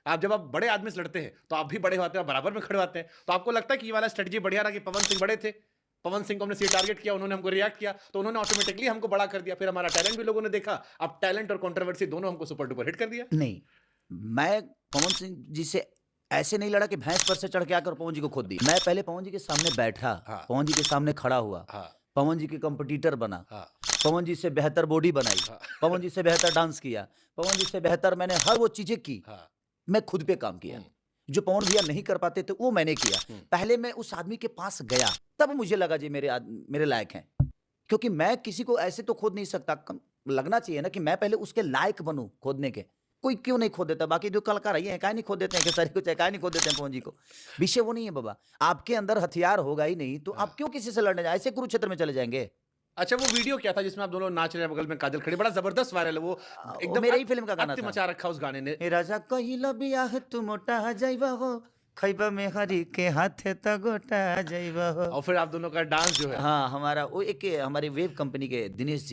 आप जब आप बड़े आदमी से लड़ते हैं तो आप भी बड़े होते हैं, बराबर में खड़े होते हैं। तो आपको लगता है कि ये वाला स्ट्रेटजी बढ़िया रहा कि पवन सिंह बड़े थे, पवन सिंह को हमने सीधे टारगेट किया, उन्होंने हमको रिएक्ट किया, तो उन्होंने ऑटोमेटिकली हमको बड़ा कर दिया। फिर हमारा टैलेंट भी लोगों ने देखा। अब टैलेंट और कंट्रोवर्सी दोनों हमको सुपर डुपर हिट कर दिया। नहीं, मैं पवन सिंह जी से ऐसे नहीं लड़ा कि भैंस पर से चढ़ के आकर पवन जी को खोद दिया। मैं पहले पवन जी के सामने बैठा, हाँ। पवन जी के सामने खड़ा हुआ, हाँ। पवन जी के कंपटीटर बना, हाँ। पवन जी से बेहतर बॉडी बनाई, हाँ। पवन जी से बेहतर डांस किया, पवन जी से बेहतर मैंने हर वो चीजें की। हाँ। मैं खुद पे काम किया, जो पवन भैया नहीं कर पाते थे वो मैंने किया। पहले मैं उस आदमी के पास गया, तब मुझे लगा जी मेरे लायक हैं, क्योंकि मैं किसी को ऐसे तो खोद नहीं सकता। लगना चाहिए ना कि मैं पहले उसके लायक बनूं खोदने के। कोई क्यों नहीं खोद देता? बाकी जो कलाकार है काहे नहीं खोद देते हैं, खेसारी को चाहे काहे नहीं खोद देते हैं पवन जी को। विषय वो नहीं है बाबा, आपके अंदर हथियार होगा ही नहीं तो आप क्यों किसी से लड़ने जाए? ऐसे कुरुक्षेत्र में चले जाएंगे। अच्छा, वो वीडियो क्या था जिसमें आप दोनों नाच रहे हैं, बगल में काजल खड़ी, बड़ा जबरदस्त वायरल है वो। वो एकदम मेरे ही फिल्म का गाना अत्य था। मचा रखा उस गाने ने। हे राजा कहिला बियाह तू मोटा जाइबा हो, खैबा में हरी के हाथे त गोटा जाइबा हो। और फिर आप दोनों का डांस जो है। हाँ, हमारा वो एक हमारे वेब कंपनी के दिनेश जी